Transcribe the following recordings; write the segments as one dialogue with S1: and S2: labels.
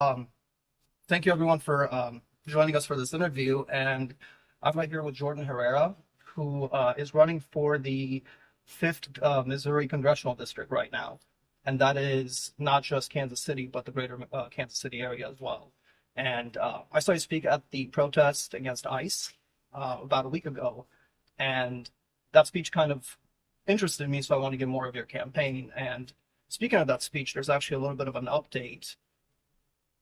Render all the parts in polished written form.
S1: Um, Thank you everyone for joining us for this interview. And I'm right here with Jordan Herrera, who is running for the 5th Missouri Congressional District right now. And that is not just Kansas City, but the greater Kansas City area as well. And I saw you speak at the protest against ICE about a week ago. And that speech kind of interested me, so I want to get more of your campaign. And speaking of that speech, there's actually a little bit of an update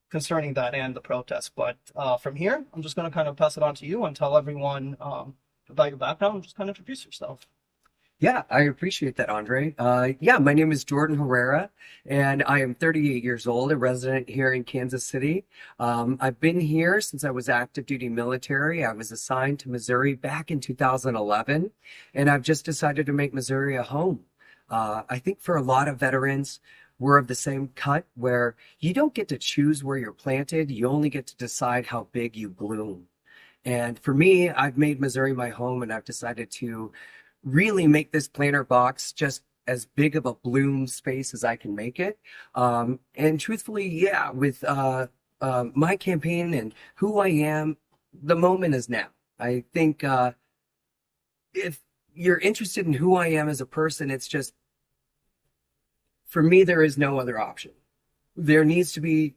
S1: concerning that and the protest. But from here, I'm just going to kind of pass it on to you and tell everyone about your background and just kind of introduce yourself.
S2: Yeah, I appreciate that, Andre. Yeah, my name is Jordan Herrera, and I am 38 years old, a resident here in Kansas City. I've been here since I was active duty military. I was assigned to Missouri back in 2011, and I've just decided to make Missouri a home. I think for a lot of veterans, we're of the same cut where you don't get to choose where you're planted, you only get to decide how big you bloom. And for me, I've made Missouri my home, and I've decided to really make this planter box just as big of a bloom space as I can make it. And truthfully, yeah, with my campaign and who I am, the moment is now. I think if you're interested in who I am as a person, it's just, for me, there is no other option. There needs to be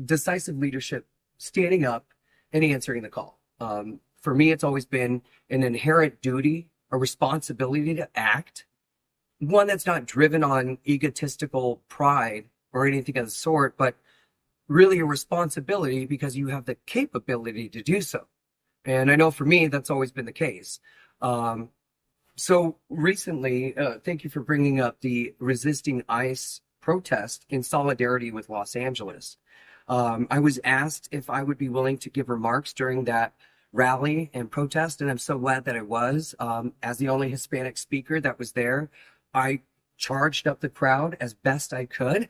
S2: decisive leadership standing up and answering the call. For me, it's always been an inherent duty, a responsibility to act, one that's not driven on egotistical pride or anything of the sort, but really a responsibility because you have the capability to do so. And I know for me, that's always been the case. Um, so recently, thank you for bringing up the resisting ICE protest in solidarity with Los Angeles. I was asked if I would be willing to give remarks during that rally and protest, and I'm so glad that I was. As the only Hispanic speaker that was there, I charged up the crowd as best I could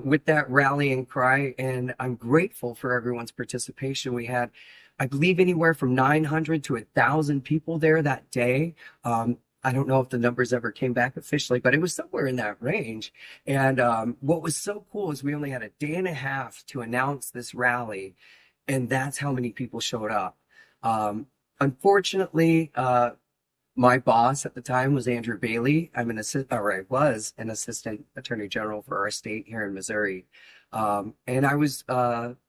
S2: with that rallying cry, and I'm grateful for everyone's participation. We had, I believe, anywhere from 900 to 1,000 people there that day. I don't know if the numbers ever came back officially, but it was somewhere in that range. And what was so cool is we only had a day and a half to announce this rally, and that's how many people showed up. Unfortunately, my boss at the time was Andrew Bailey. I was an assistant attorney general for our state here in Missouri. And I was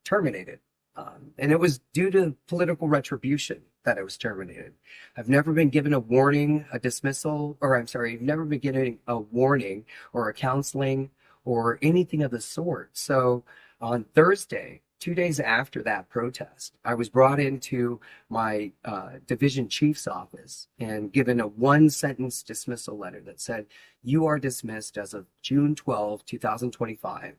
S2: terminated. And it was due to political retribution that I was terminated. I've never been given a warning, a dismissal, or I'm sorry, I've never been given a warning or a counseling or anything of the sort. So on Thursday, 2 days after that protest, I was brought into my division chief's office and given a one-sentence dismissal letter that said, "You are dismissed as of June 12, 2025."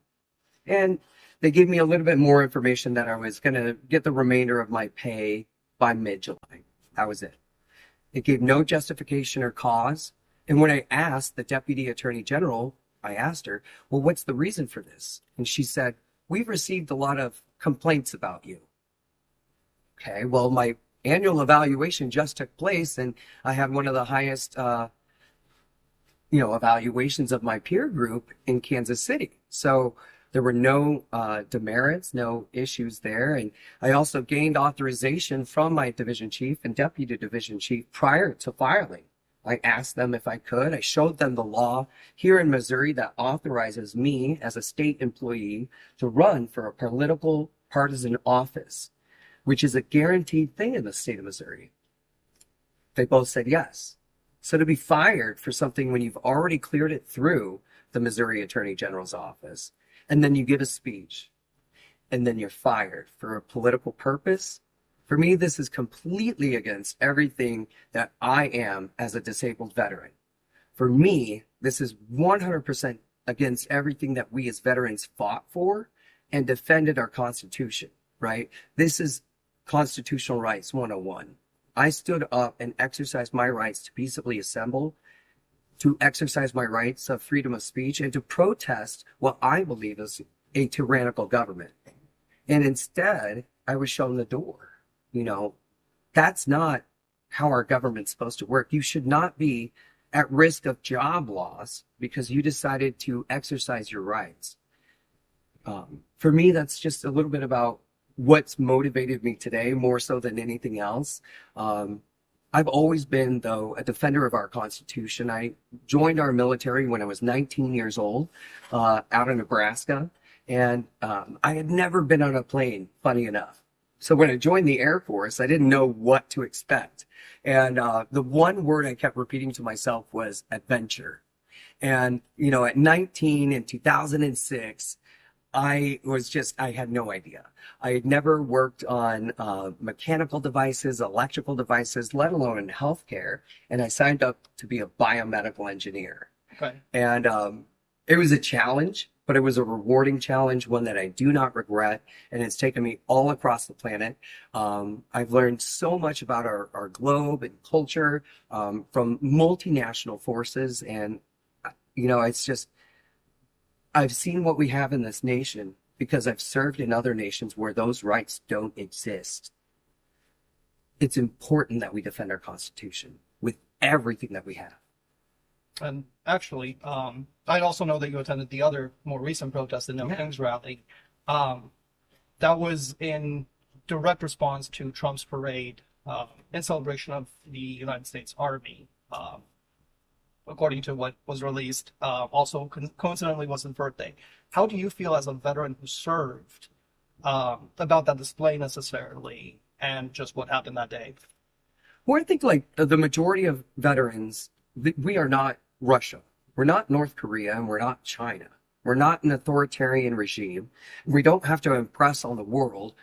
S2: And they gave me a little bit more information that I was going to get the remainder of my pay by mid-July. That was it. It gave no justification or cause. And when I asked the deputy attorney general, I asked her, "Well, what's the reason for this?" And she said, "We've received a lot of complaints about you." Okay, well, my annual evaluation just took place, and I had one of the highest, evaluations of my peer group in Kansas City. So there were no demerits, no issues there. And I also gained authorization from my division chief and deputy division chief prior to filing. I asked them if I could. I showed them the law here in Missouri that authorizes me as a state employee to run for a political partisan office, which is a guaranteed thing in the state of Missouri. They both said yes. So to be fired for something when you've already cleared it through the Missouri Attorney General's office, and then you give a speech, and then you're fired for a political purpose, for me, this is completely against everything that I am as a disabled veteran. For me, this is 100% against everything that we as veterans fought for and defended our Constitution, right? This is constitutional rights 101. I stood up and exercised my rights to peaceably assemble, to exercise my rights of freedom of speech, and to protest what I believe is a tyrannical government. And instead, I was shown the door. You know, that's not how our government's supposed to work. You should not be at risk of job loss because you decided to exercise your rights. For me, that's just a little bit about what's motivated me today more so than anything else. I've always been, though, a defender of our Constitution. I joined our military when I was 19 years old, out in Nebraska, and I had never been on a plane, funny enough. So when I joined the Air Force, I didn't know what to expect. And the one word I kept repeating to myself was adventure. And, at 19 in 2006, I had no idea. I had never worked on mechanical devices, electrical devices, let alone in healthcare. And I signed up to be a biomedical engineer.
S1: Okay.
S2: And it was a challenge, but it was a rewarding challenge, one that I do not regret. And it's taken me all across the planet. I've learned so much about our globe and culture from multinational forces. And, it's just, I've seen what we have in this nation because I've served in other nations where those rights don't exist. It's important that we defend our Constitution with everything that we have.
S1: And actually, I also know that you attended the other more recent protest, the No Kings rally. That was in direct response to Trump's parade in celebration of the United States Army. According to what was released, also coincidentally was his birthday. How do you feel as a veteran who served about that display necessarily and just what happened that day?
S2: Well, I think like the majority of veterans, we are not Russia. We're not North Korea and we're not China. We're not an authoritarian regime. We don't have to impress on the world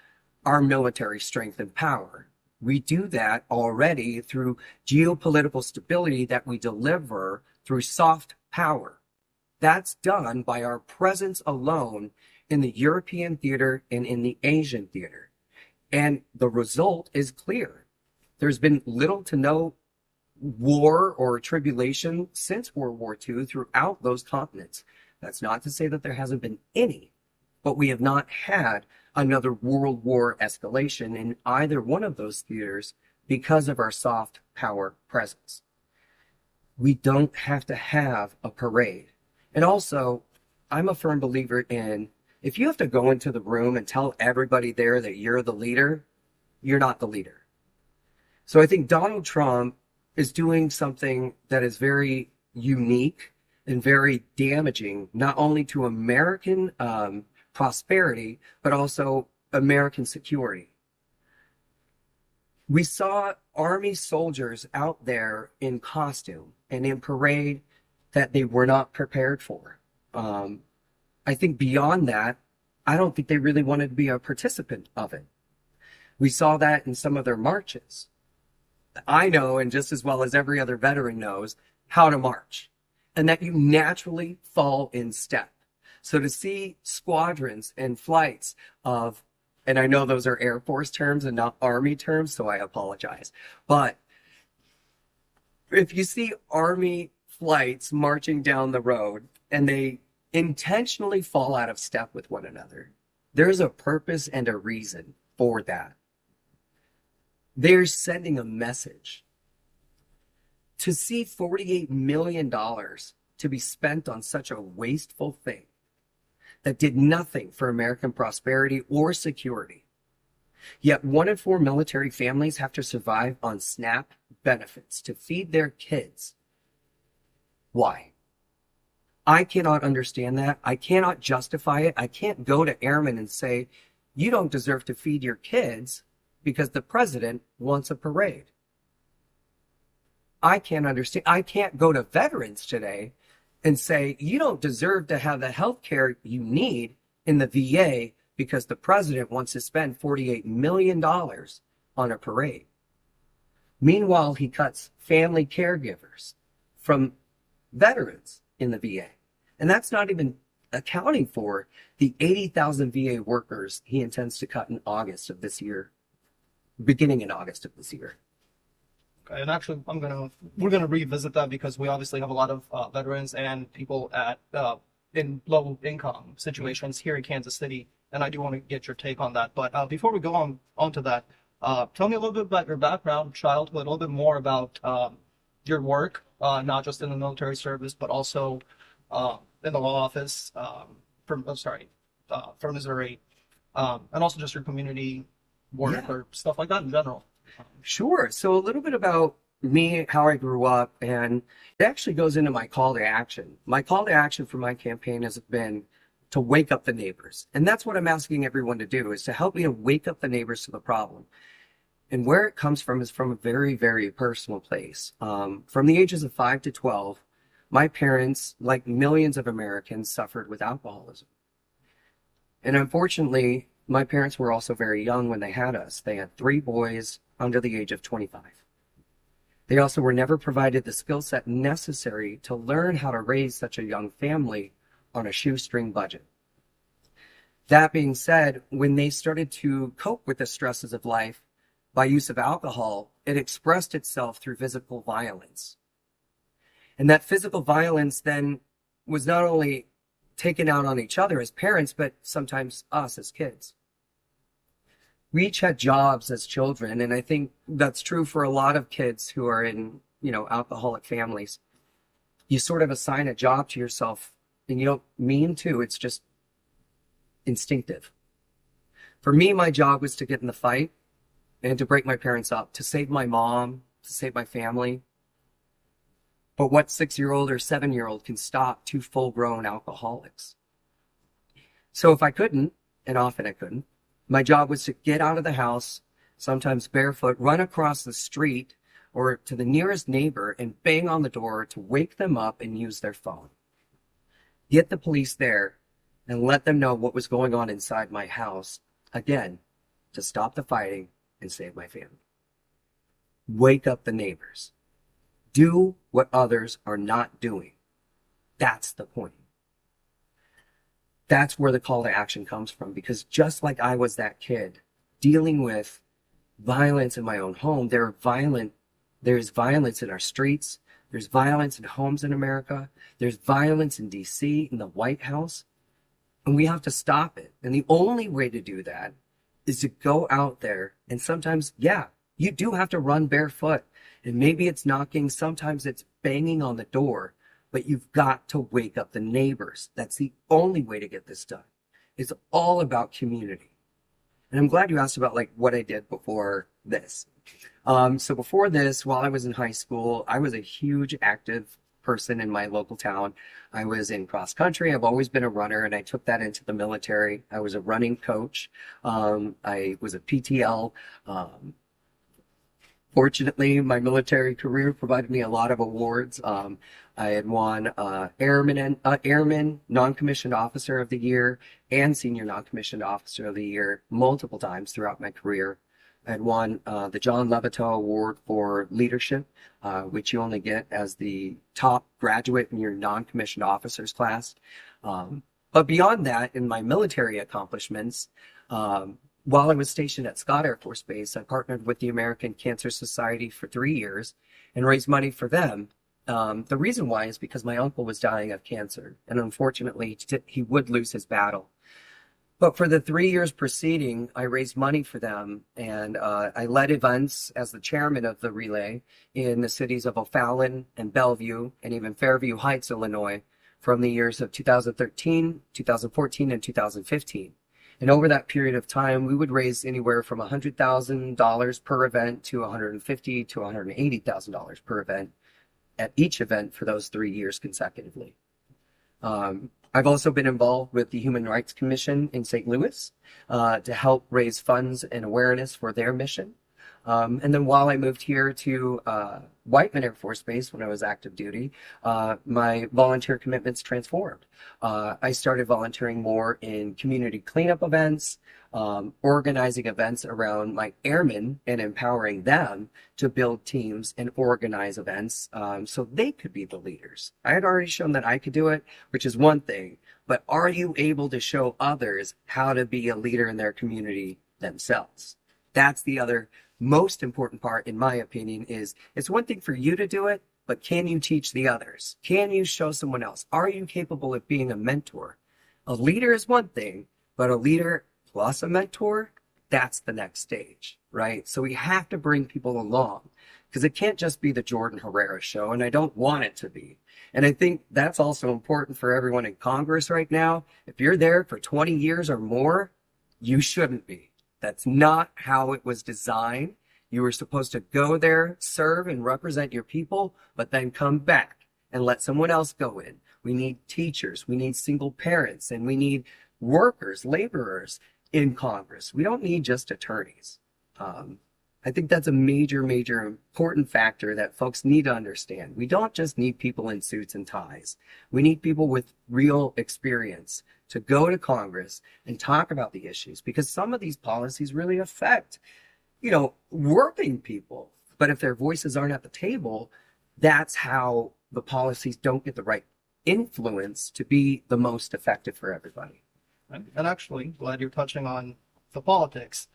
S2: our military strength and power. We do that already through geopolitical stability that we deliver through soft power. That's done by our presence alone in the European theater and in the Asian theater. And the result is clear. There's been little to no war or tribulation since World War II throughout those continents. That's not to say that there hasn't been any, but we have not had another world war escalation in either one of those theaters because of our soft power presence. We don't have to have a parade. And also, I'm a firm believer in if you have to go into the room and tell everybody there that you're the leader, you're not the leader. So I think Donald Trump is doing something that is very unique and very damaging, not only to American prosperity, but also American security. We saw Army soldiers out there in costume and in parade that they were not prepared for. I think beyond that, I don't think they really wanted to be a participant of it. We saw that in some of their marches. I know, and just as well as every other veteran knows, how to march, and that you naturally fall in step. So to see squadrons and flights of, and I know those are Air Force terms and not Army terms, so I apologize. But if you see Army flights marching down the road and they intentionally fall out of step with one another, there's a purpose and a reason for that. They're sending a message. To see $48 million to be spent on such a wasteful thing that did nothing for American prosperity or security. Yet 1 in 4 military families have to survive on SNAP benefits to feed their kids. Why? I cannot understand that. I cannot justify it. I can't go to airmen and say, you don't deserve to feed your kids because the president wants a parade. I can't understand. I can't go to veterans today and say, you don't deserve to have the health care you need in the VA because the president wants to spend $48 million on a parade. Meanwhile, he cuts family caregivers from veterans in the VA. And that's not even accounting for the 80,000 VA workers he intends to cut in August of this year, beginning in August of this year.
S1: Okay, and actually, we're gonna revisit that because we obviously have a lot of veterans and people at in low income situations here in Kansas City, and I do want to get your take on that. But before we go on to that, tell me a little bit about your background, childhood, a little bit more about your work, not just in the military service, but also in the law office. for Missouri, and also just your community work
S2: Yeah,
S1: or stuff like that in general.
S2: sure. So a little bit about me, how I grew up, and it actually goes into my call to action. My call to action for my campaign has been to wake up the neighbors. And that's what I'm asking everyone to do, is to help me to wake up the neighbors to the problem. And where it comes from is from a very, very personal place. From the ages of 5 to 12, my parents, like millions of Americans, suffered with alcoholism. And unfortunately, my parents were also very young when they had us. They had 3 boys under the age of 25. They also were never provided the skill set necessary to learn how to raise such a young family on a shoestring budget. That being said, when they started to cope with the stresses of life by use of alcohol, it expressed itself through physical violence. And that physical violence then was not only taken out on each other as parents, but sometimes us as kids. We each had jobs as children, and I think that's true for a lot of kids who are in, alcoholic families. You sort of assign a job to yourself, and you don't mean to, it's just instinctive. For me, my job was to get in the fight and to break my parents up, to save my mom, to save my family. But what 6-year-old or 7-year-old can stop 2 full-grown alcoholics? So if I couldn't, and often I couldn't, my job was to get out of the house, sometimes barefoot, run across the street or to the nearest neighbor and bang on the door to wake them up and use their phone. Get the police there and let them know what was going on inside my house, again, to stop the fighting and save my family. Wake up the neighbors. Do what others are not doing. That's the point. That's where the call to action comes from, because just like I was that kid dealing with violence in my own home, there's violence in our streets. There's violence in homes in America. There's violence in DC, in the White House. And we have to stop it. And the only way to do that is to go out there. And sometimes, you do have to run barefoot. And maybe it's knocking, sometimes it's banging on the door. But you've got to wake up the neighbors. That's the only way to get this done. It's all about community. And I'm glad you asked about what I did before this. So before this, while I was in high school, I was a huge active person in my local town. I was in cross country. I've always been a runner, and I took that into the military. I was a running coach. I was a PTL. Fortunately, my military career provided me a lot of awards. I had won Airman Non-Commissioned Officer of the Year and Senior Non-Commissioned Officer of the Year multiple times throughout my career. I had won the John Levitou Award for Leadership, which you only get as the top graduate in your non-commissioned officers class. But beyond that, in my military accomplishments, while I was stationed at Scott Air Force Base, I partnered with the American Cancer Society for 3 years and raised money for them. The reason why is because my uncle was dying of cancer, and unfortunately, he would lose his battle. But for the 3 years preceding, I raised money for them, and I led events as the chairman of the relay in the cities of O'Fallon and Bellevue, and even Fairview Heights, Illinois, from the years of 2013, 2014, and 2015. And over that period of time, we would raise anywhere from $100,000 per event to $150,000 to $180,000 per event at each event for those 3 years consecutively. I've also been involved with the Human Rights Commission in St. Louis to help raise funds and awareness for their mission. And then while I moved here to Whiteman Air Force Base when I was active duty, my volunteer commitments transformed. I started volunteering more in community cleanup events, organizing events around my airmen and empowering them to build teams and organize events so they could be the leaders. I had already shown that I could do it, which is one thing, but are you able to show others how to be a leader in their community themselves? That's the other most important part, in my opinion, is it's one thing for you to do it, but can you teach the others? Can you show someone else? Are you capable of being a mentor? A leader is one thing, but a leader plus a mentor, that's the next stage, right? So we have to bring people along because it can't just be the Jordan Herrera show, and I don't want it to be. And I think that's also important for everyone in Congress right now. If you're there for 20 years or more, you shouldn't be. That's not how it was designed. You were supposed to go there, serve and represent your people, but then come back and let someone else go in. We need teachers, we need single parents, and we need workers, laborers in Congress. We don't need just attorneys. I think that's a major, major important factor that folks need to understand. We don't just need people in suits and ties. We need people with real experience to go to Congress and talk about the issues, because some of these policies really affect, working people. But if their voices aren't at the table, that's how the policies don't get the right influence to be the most effective for everybody.
S1: And actually, glad you're touching on the politics,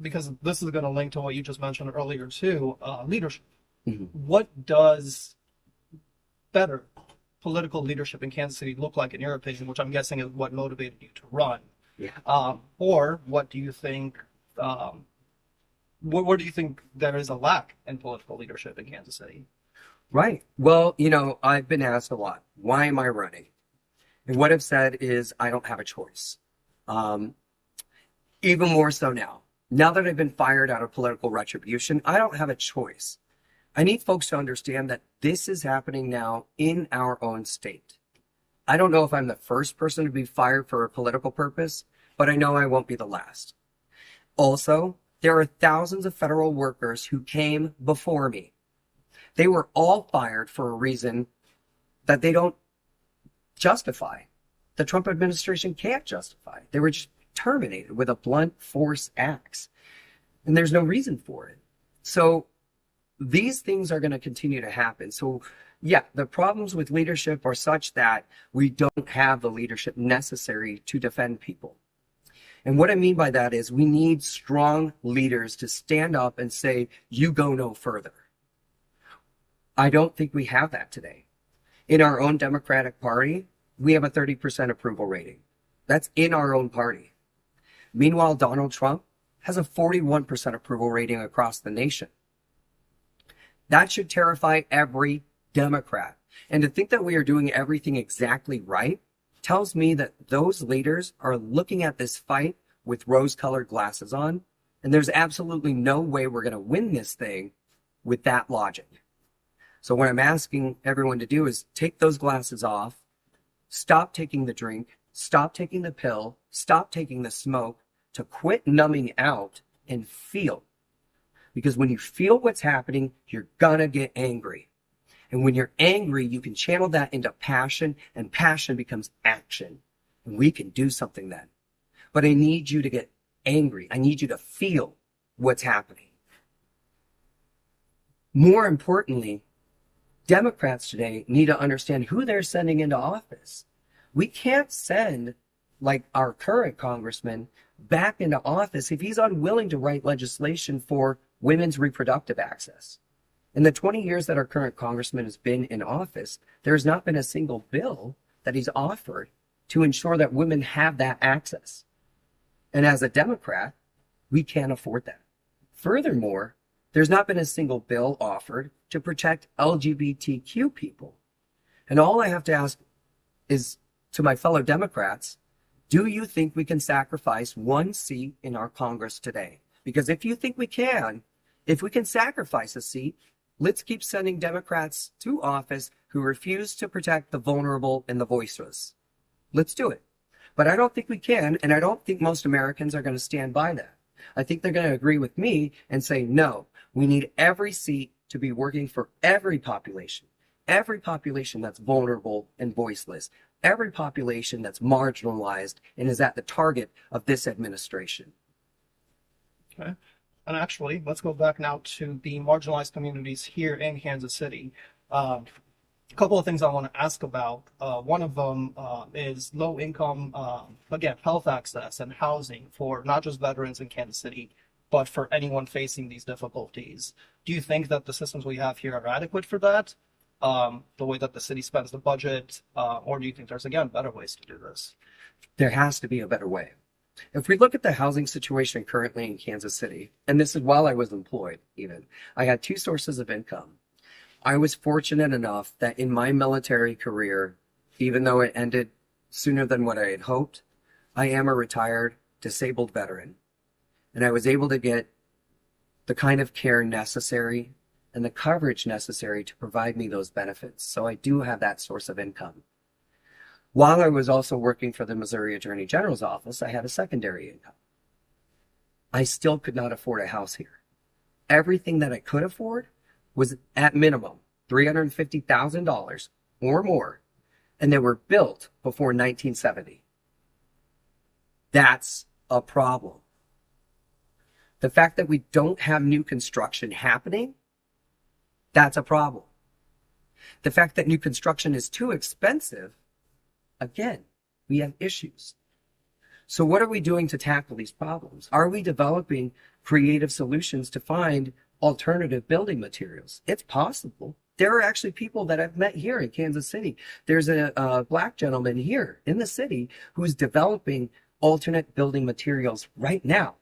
S1: because this is going to link to what you just mentioned earlier too, leadership.
S2: Mm-hmm.
S1: What does better political leadership in Kansas City look like in your opinion, which I'm guessing is what motivated you to run?
S2: Yeah.
S1: Or what do you think, where do you think there is a lack in political leadership in Kansas City?
S2: Right. Well, I've been asked a lot, why am I running? And what I've said is I don't have a choice. Even more so now. Now that I've been fired out of political retribution, I don't have a choice. I need folks to understand that this is happening now in our own state. I don't know if I'm the first person to be fired for a political purpose, but I know I won't be the last. Also, there are thousands of federal workers who came before me. They were all fired for a reason that they don't justify. The Trump administration can't justify. They were just terminated with a blunt force axe. And there's no reason for it. So these things are going to continue to happen. So yeah, the problems with leadership are such that we don't have the leadership necessary to defend people. And what I mean by that is we need strong leaders to stand up and say, you go no further. I don't think we have that today. In our own Democratic Party, we have a 30% approval rating. That's in our own party. Meanwhile, Donald Trump has a 41% approval rating across the nation. That should terrify every Democrat. And to think that we are doing everything exactly right tells me that those leaders are looking at this fight with rose-colored glasses on, and there's absolutely no way we're going to win this thing with that logic. So what I'm asking everyone to do is take those glasses off, stop taking the drink, stop taking the pill, stop taking the smoke, to quit numbing out and feel. Because when you feel what's happening, you're gonna get angry. And when you're angry, you can channel that into passion, and passion becomes action. And we can do something then. But I need you to get angry. I need you to feel what's happening. More importantly, Democrats today need to understand who they're sending into office. We can't send, like our current congressman, back into office if he's unwilling to write legislation for women's reproductive access. In the 20 years that our current congressman has been in office, there's not been a single bill that he's offered to ensure that women have that access. And as a Democrat, we can't afford that. Furthermore, there's not been a single bill offered to protect LGBTQ people. And all I have to ask is to my fellow Democrats, do you think we can sacrifice one seat in our Congress today? Because if you think we can, if we can sacrifice a seat, let's keep sending Democrats to office who refuse to protect the vulnerable and the voiceless. Let's do it. But I don't think we can, and I don't think most Americans are going to stand by that. I think they're going to agree with me and say, no, we need every seat to be working for every population that's vulnerable and voiceless, every population that's marginalized and is at the target of this administration.
S1: Okay. And actually, let's go back now to the marginalized communities here in Kansas City. A couple of things I want to ask about. One of them is low income, again, health access and housing for not just veterans in Kansas City, but for anyone facing these difficulties. Do you think that the systems we have here are adequate for that? The way that the city spends the budget, or do you think there's, again, better ways to do this?
S2: There has to be a better way. If we look at the housing situation currently in Kansas City, and this is while I was employed even, I had two sources of income. I was fortunate enough that in my military career, even though it ended sooner than what I had hoped, I am a retired disabled veteran. And I was able to get the kind of care necessary and the coverage necessary to provide me those benefits. So I do have that source of income. While I was also working for the Missouri Attorney General's office, I had a secondary income. I still could not afford a house here. Everything that I could afford was at minimum $350,000 or more, and they were built before 1970. That's a problem. The fact that we don't have new construction happening, that's a problem. The fact that new construction is too expensive, again, we have issues. So what are we doing to tackle these problems? Are we developing creative solutions to find alternative building materials? It's possible. There are actually people that I've met here in Kansas City. There's a Black gentleman here in the city who's developing alternate building materials right now.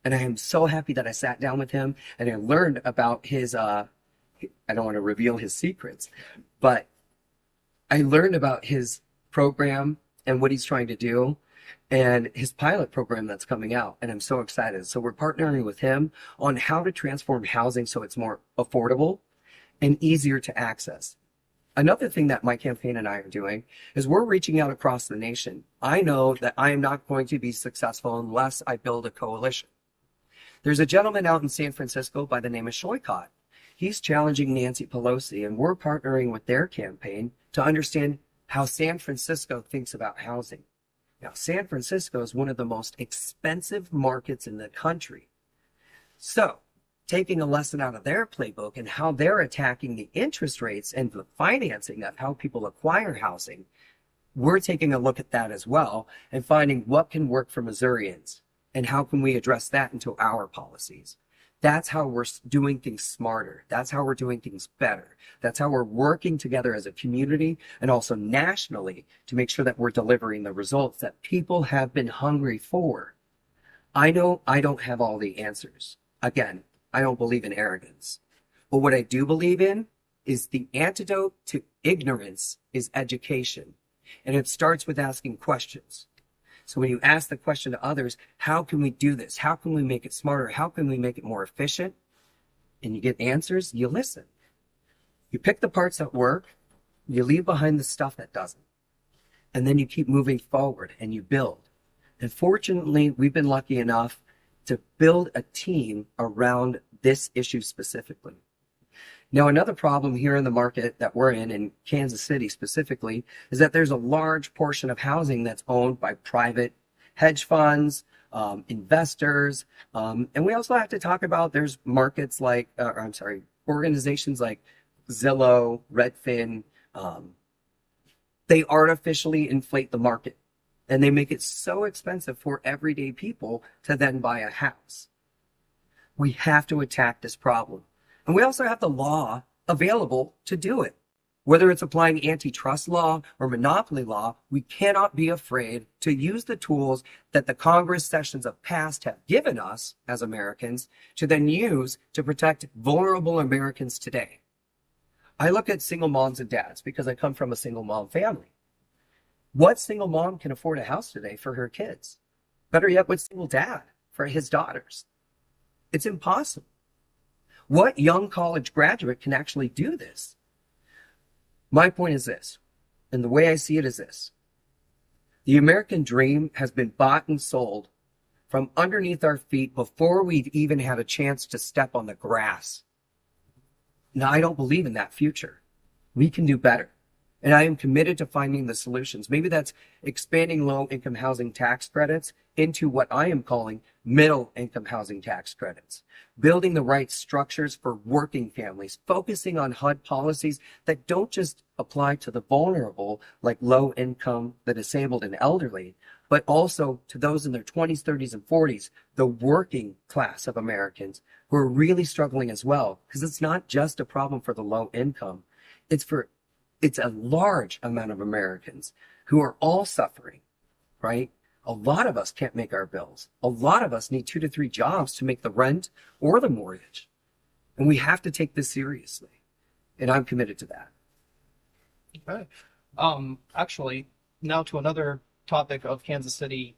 S2: And I am so happy that I sat down with him and I learned about his, I don't want to reveal his secrets, but I learned about his program and what he's trying to do and his pilot program that's coming out. And I'm so excited. So we're partnering with him on how to transform housing so it's more affordable and easier to access. Another thing that my campaign and I are doing is we're reaching out across the nation. I know that I am not going to be successful unless I build a coalition. There's a gentleman out in San Francisco by the name of Shoykot. He's challenging Nancy Pelosi, and we're partnering with their campaign to understand how San Francisco thinks about housing. Now, San Francisco is one of the most expensive markets in the country. So, taking a lesson out of their playbook and how they're attacking the interest rates and the financing of how people acquire housing, we're taking a look at that as well and finding what can work for Missourians and how can we address that into our policies. That's how we're doing things smarter. That's how we're doing things better. That's how we're working together as a community and also nationally to make sure that we're delivering the results that people have been hungry for. I know I don't have all the answers. Again, I don't believe in arrogance. But what I do believe in is the antidote to ignorance is education. And it starts with asking questions. So when you ask the question to others, how can we do this? How can we make it smarter? How can we make it more efficient? And you get answers, you listen. You pick the parts that work, you leave behind the stuff that doesn't. And then you keep moving forward and you build. And fortunately, we've been lucky enough to build a team around this issue specifically. Now, another problem here in the market that we're in Kansas City specifically, is that there's a large portion of housing that's owned by private hedge funds, investors, and we also have to talk about there's markets like, organizations like Zillow, Redfin. They artificially inflate the market, and they make it so expensive for everyday people to then buy a house. We have to attack this problem. And we also have the law available to do it. Whether it's applying antitrust law or monopoly law, we cannot be afraid to use the tools that the Congress sessions of past have given us as Americans to then use to protect vulnerable Americans today. I look at single moms and dads because I come from a single mom family. What single mom can afford a house today for her kids? Better yet, what single dad for his daughters? It's impossible. What young college graduate can actually do this? My point is this, and the way I see it is this. The American dream has been bought and sold from underneath our feet before we've even had a chance to step on the grass. Now, I don't believe in that future. We can do better. And I am committed to finding the solutions. Maybe that's expanding low-income housing tax credits into what I am calling middle-income housing tax credits. Building the right structures for working families, focusing on HUD policies that don't just apply to the vulnerable, like low-income, the disabled, and elderly, but also to those in their 20s, 30s, and 40s, the working class of Americans who are really struggling as well. Because it's not just a problem for the low income. It's a large amount of Americans who are all suffering, right? A lot of us can't make our bills. A lot of us need 2 to 3 jobs to make the rent or the mortgage. And we have to take this seriously. And I'm committed to that.
S1: Okay. Actually, now to another topic of Kansas City,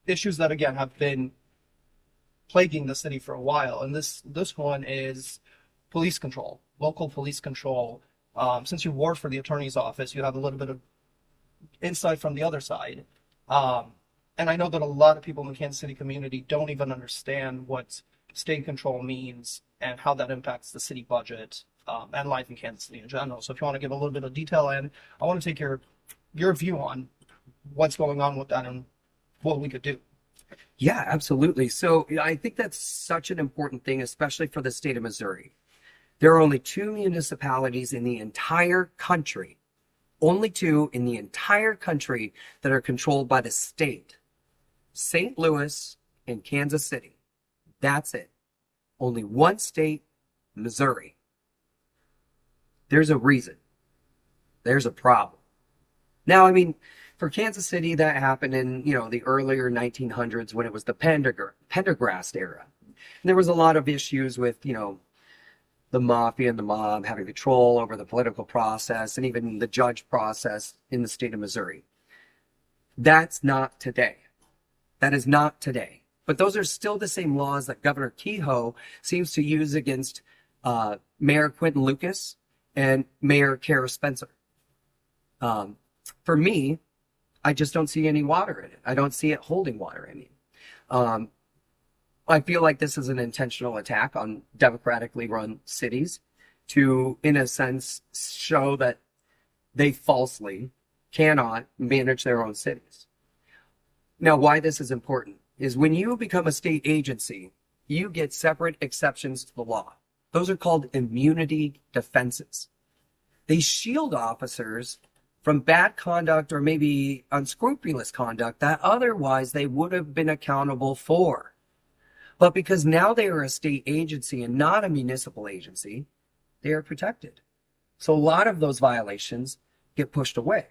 S1: issues that again have been plaguing the city for a while, and this one is police control, local police control. Since you work for the attorney's office, you have a little bit of insight from the other side. And I know that a lot of people in the Kansas City community don't even understand what state control means and how that impacts the city budget, and life in Kansas City in general. So if you want to give a little bit of detail, and I want to take your view on what's going on with that and what we could do.
S2: Yeah, absolutely. So I think that's such an important thing, especially for the state of Missouri. There are only 2 municipalities in the entire country, only 2 in the entire country that are controlled by the state. St. Louis and Kansas City. That's it. Only one state, Missouri. There's a reason. There's a problem. Now, I mean, for Kansas City, that happened in, the earlier 1900s when it was the Pendergrast era. And there was a lot of issues with, the mafia and the mob having control over the political process and even the judge process in the state of Missouri. That's not today. That is not today. But those are still the same laws that Governor Kehoe seems to use against Mayor Quinton Lucas and Mayor Kara Spencer. For me, I just don't see any water in it. I don't see it holding water. I feel like this is an intentional attack on democratically run cities to, in a sense, show that they falsely cannot manage their own cities. Now, why this is important is when you become a state agency, you get separate exceptions to the law. Those are called immunity defenses. They shield officers from bad conduct or maybe unscrupulous conduct that otherwise they would have been accountable for. But because now they are a state agency and not a municipal agency, they are protected. So a lot of those violations get pushed away.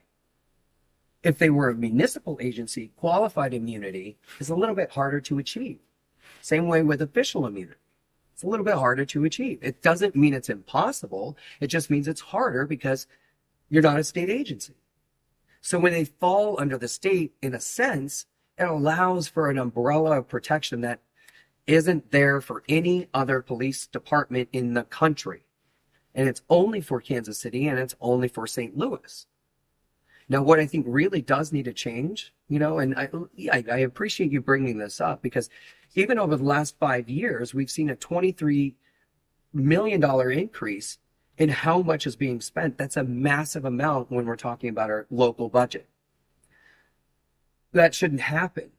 S2: If they were a municipal agency, qualified immunity is a little bit harder to achieve. Same way with official immunity. It's a little bit harder to achieve. It doesn't mean it's impossible. It just means it's harder because you're not a state agency. So when they fall under the state, in a sense, it allows for an umbrella of protection that isn't there for any other police department in the country. And it's only for Kansas City and it's only for St. Louis. Now, what I think really does need to change, and I appreciate you bringing this up because even over the last 5 years, we've seen a $23 million increase in how much is being spent. That's a massive amount when we're talking about our local budget. That shouldn't happen.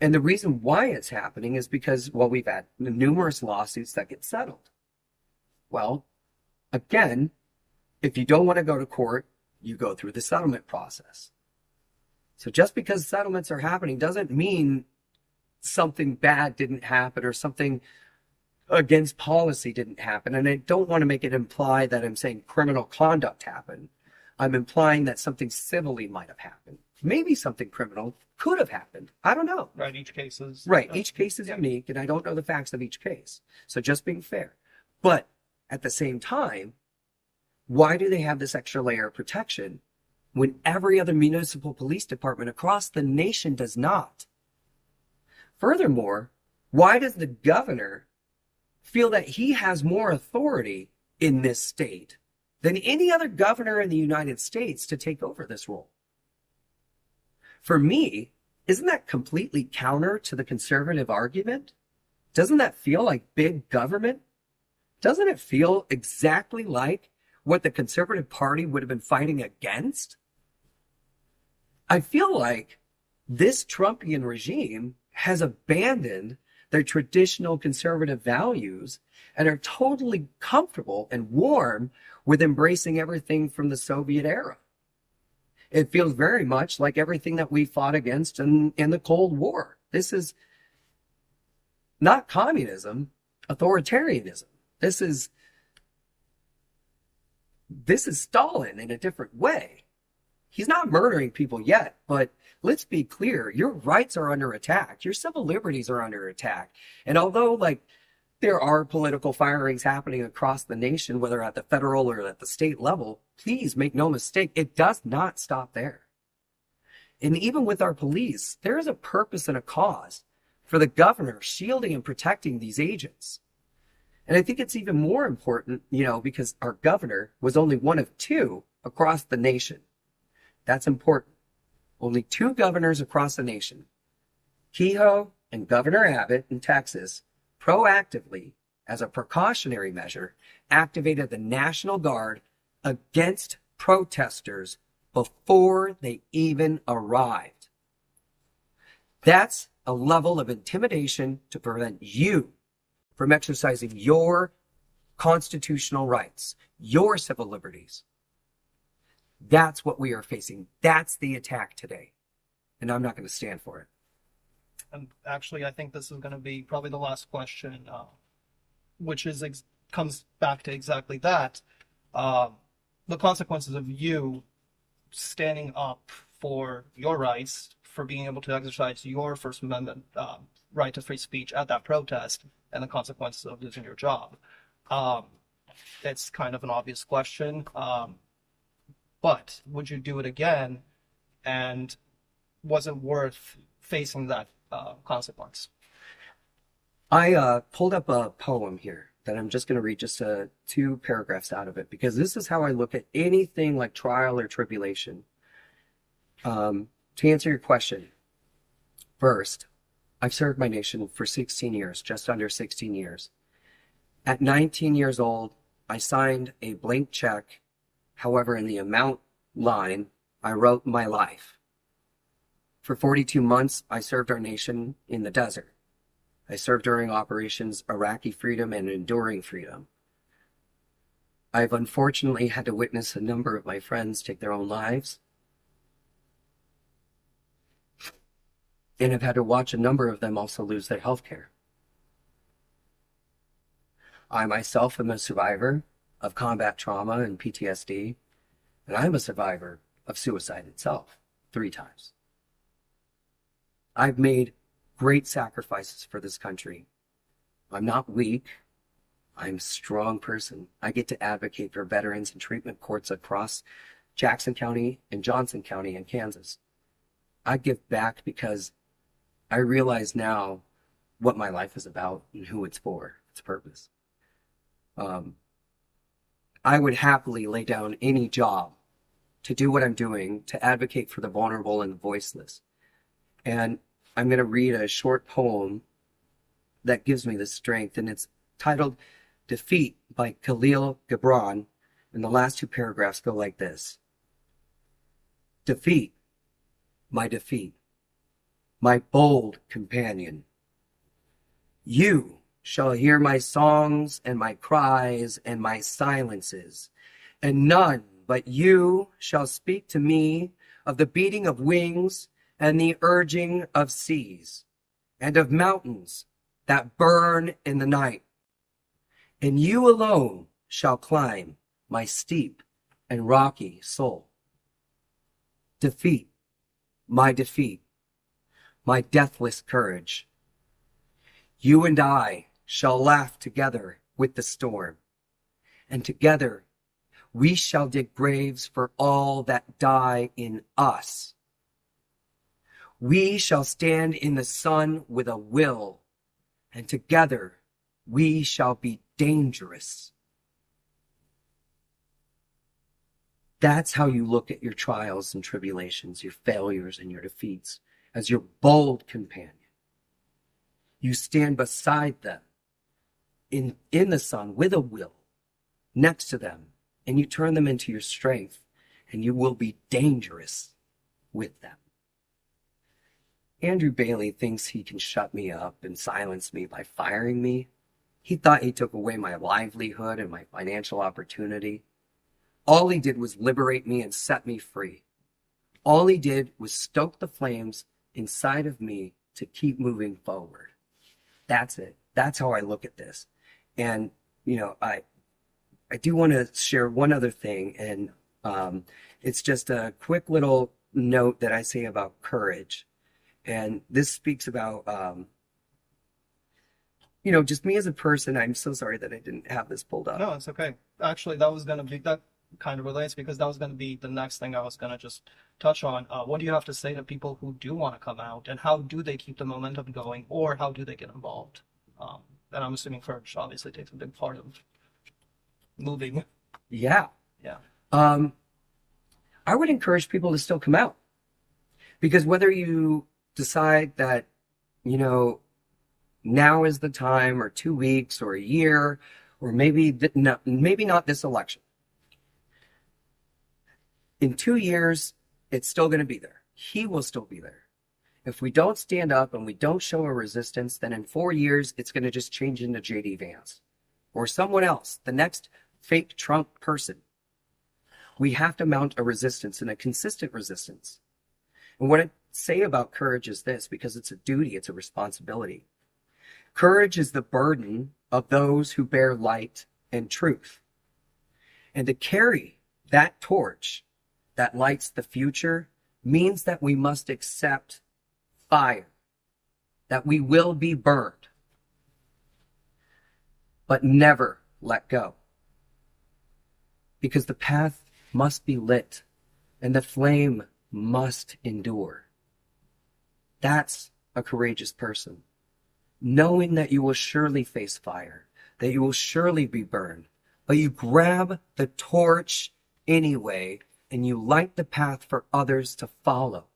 S2: And the reason why it's happening is because, we've had numerous lawsuits that get settled. Well, again, if you don't want to go to court, you go through the settlement process. So just because settlements are happening doesn't mean something bad didn't happen or something against policy didn't happen. And I don't want to make it imply that I'm saying criminal conduct happened. I'm implying that something civilly might have happened. Maybe something criminal could have happened. I don't know.
S1: Right, each case is...
S2: Right, each case is unique, and I don't know the facts of each case. So just being fair. But at the same time, why do they have this extra layer of protection when every other municipal police department across the nation does not? Furthermore, why does the governor feel that he has more authority in this state than any other governor in the United States to take over this role? For me, isn't that completely counter to the conservative argument? Doesn't that feel like big government? Doesn't it feel exactly like what the Conservative Party would have been fighting against? I feel like this Trumpian regime has abandoned their traditional conservative values and are totally comfortable and warm with embracing everything from the Soviet era. It feels very much like everything that we fought against in the Cold War. This is not communism, authoritarianism. This is Stalin in a different way. He's not murdering people yet, but let's be clear, your rights are under attack. Your civil liberties are under attack. And although like there are political firings happening across the nation, whether at the federal or at the state level, please make no mistake, it does not stop there. And even with our police, there is a purpose and a cause for the governor shielding and protecting these agents. And I think it's even more important, because our governor was only one of two across the nation. That's important. Only two governors across the nation, Kehoe and Governor Abbott in Texas, proactively, as a precautionary measure, activated the National Guard against protesters before they even arrived. That's a level of intimidation to prevent you from exercising your constitutional rights, your civil liberties. That's what we are facing. That's the attack today. And I'm not going to stand for it.
S1: And actually, I think this is going to be probably the last question, which comes back to exactly that. The consequences of you standing up for your rights, for being able to exercise your First Amendment right to free speech at that protest, and the consequences of losing your job. It's kind of an obvious question, but would you do it again? And was it worth facing that consequence?
S2: I pulled up a poem here that I'm just going to read just 2 paragraphs out of it, because this is how I look at anything like trial or tribulation. To answer your question, first, I've served my nation for 16 years, just under 16 years. At 19 years old, I signed a blank check. However, in the amount line, I wrote my life. For 42 months, I served our nation in the desert. I served during operations Iraqi Freedom and Enduring Freedom. I've unfortunately had to witness a number of my friends take their own lives. And I've had to watch a number of them also lose their health care. I myself am a survivor of combat trauma and PTSD, and I'm a survivor of suicide itself 3 times. I've made great sacrifices for this country. I'm not weak. I'm a strong person. I get to advocate for veterans in treatment courts across Jackson County and Johnson County in Kansas. I give back because I realize now what my life is about and who it's for, its purpose. I would happily lay down any job to do what I'm doing, to advocate for the vulnerable and the voiceless. And I'm going to read a short poem that gives me the strength, and it's titled Defeat by Khalil Gibran, and the last 2 paragraphs go like this. Defeat, my bold companion. You shall hear my songs and my cries and my silences, and none but you shall speak to me of the beating of wings and the urging of seas, and of mountains that burn in the night. And you alone shall climb my steep and rocky soul. Defeat, my deathless courage. You and I shall laugh together with the storm, and together we shall dig graves for all that die in us. We shall stand in the sun with a will, and together we shall be dangerous. That's how you look at your trials and tribulations, your failures and your defeats, as your bold companion. You stand beside them in the sun with a will, next to them, and you turn them into your strength, and you will be dangerous with them. Andrew Bailey thinks he can shut me up and silence me by firing me. He thought he took away my livelihood and my financial opportunity. All he did was liberate me and set me free. All he did was stoke the flames inside of me to keep moving forward. That's it. That's how I look at this. And, I do want to share one other thing. And It's just a quick little note that I say about courage. And this speaks about, just me as a person. I'm so sorry that I didn't have this pulled up.
S1: No, it's okay. Actually, that was gonna be that kind of relates because that was gonna be the next thing I was gonna just touch on. What do you have to say to people who do want to come out, and how do they keep the momentum going, or how do they get involved? And I'm assuming courage obviously takes a big part of moving.
S2: Yeah.
S1: Yeah.
S2: I would encourage people to still come out, because whether you decide that, now is the time, or 2 weeks, or a year, or maybe not this election. In 2 years, it's still going to be there. He will still be there. If we don't stand up and we don't show a resistance, then in 4 years, it's going to just change into J.D. Vance or someone else, the next fake Trump person. We have to mount a resistance, and a consistent resistance. And what I say about courage is this, because it's a duty, it's a responsibility. Courage is the burden of those who bear light and truth. And to carry that torch that lights the future means that we must accept fire, that we will be burned, but never let go. Because the path must be lit and the flame must endure. That's a courageous person. Knowing that you will surely face fire, that you will surely be burned, but you grab the torch anyway and you light the path for others to follow.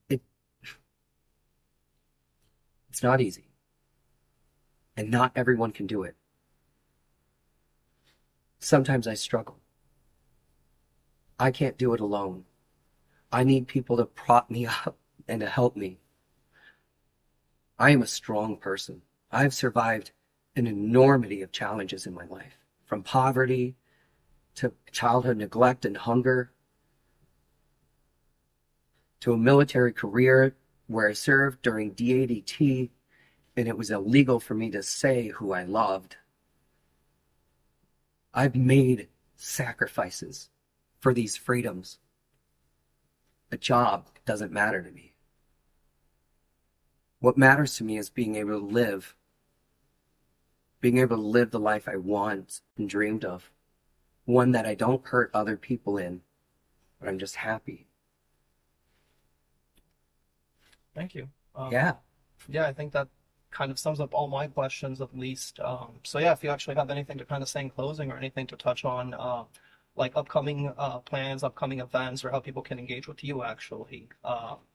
S2: It's not easy. And not everyone can do it. Sometimes I struggle. I can't do it alone. I need people to prop me up and to help me. I am a strong person. I've survived an enormity of challenges in my life, from poverty to childhood neglect and hunger, to a military career where I served during DADT, and it was illegal for me to say who I loved. I've made sacrifices for these freedoms. A job doesn't matter to me. What matters to me is being able to live the life I want and dreamed of. One that I don't hurt other people in, but I'm just happy.
S1: Thank you.
S2: Yeah.
S1: Yeah, I think that kind of sums up all my questions at least. So yeah, if you actually have anything to kind of say in closing or anything to touch on, like upcoming plans, upcoming events, or how people can engage with you actually.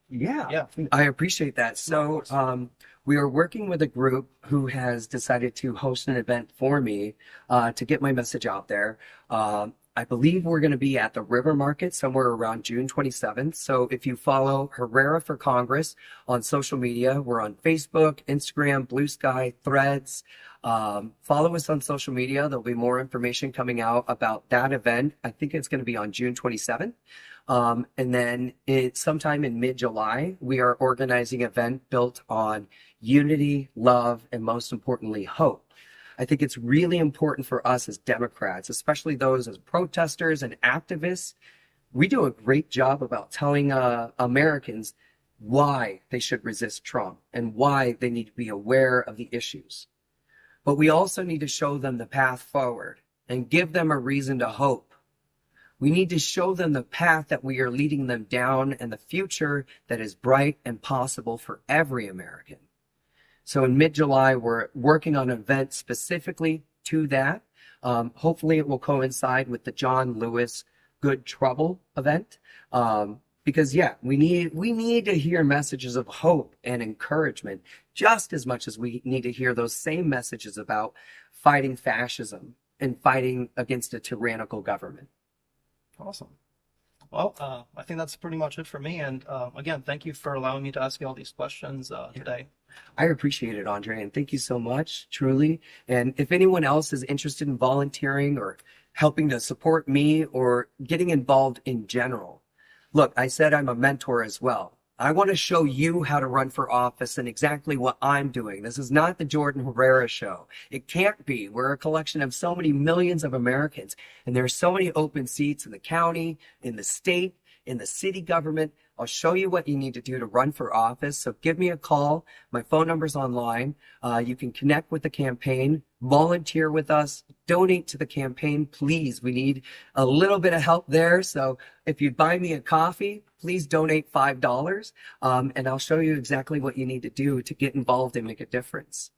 S1: Yeah.
S2: I appreciate that. So we are working with a group who has decided to host an event for me to get my message out there. I believe we're going to be at the River Market somewhere around June 27th. So if you follow Herrera for Congress on social media, we're on Facebook, Instagram, Blue Sky, Threads. Follow us on social media. There'll be more information coming out about that event. I think it's going to be on June 27th. And then sometime in mid-July, we are organizing an event built on unity, love, and most importantly, hope. I think it's really important for us as Democrats, especially those as protesters and activists. We do a great job about telling Americans why they should resist Trump and why they need to be aware of the issues. But we also need to show them the path forward and give them a reason to hope. We need to show them the path that we are leading them down and the future that is bright and possible for every American. So in mid-July, we're working on an event specifically to that. Hopefully it will coincide with the John Lewis Good Trouble event. Because we need to hear messages of hope and encouragement just as much as we need to hear those same messages about fighting fascism and fighting against a tyrannical government.
S1: Awesome. Well, I think that's pretty much it for me. And again, thank you for allowing me to ask you all these questions today.
S2: I appreciate it, Andre, and thank you so much, truly. And if anyone else is interested in volunteering or helping to support me or getting involved in general, look, I said I'm a mentor as well. I want to show you how to run for office and exactly what I'm doing. This is not the Jordan Herrera show. It can't be. We're a collection of so many millions of Americans, and there are so many open seats in the county, in the state, in the city government. I'll show you what you need to do to run for office. So give me a call. My phone number's online. You can connect with the campaign, volunteer with us, donate to the campaign. Please, we need a little bit of help there. So if you buy me a coffee, please donate $5, and I'll show you exactly what you need to do to get involved and make a difference.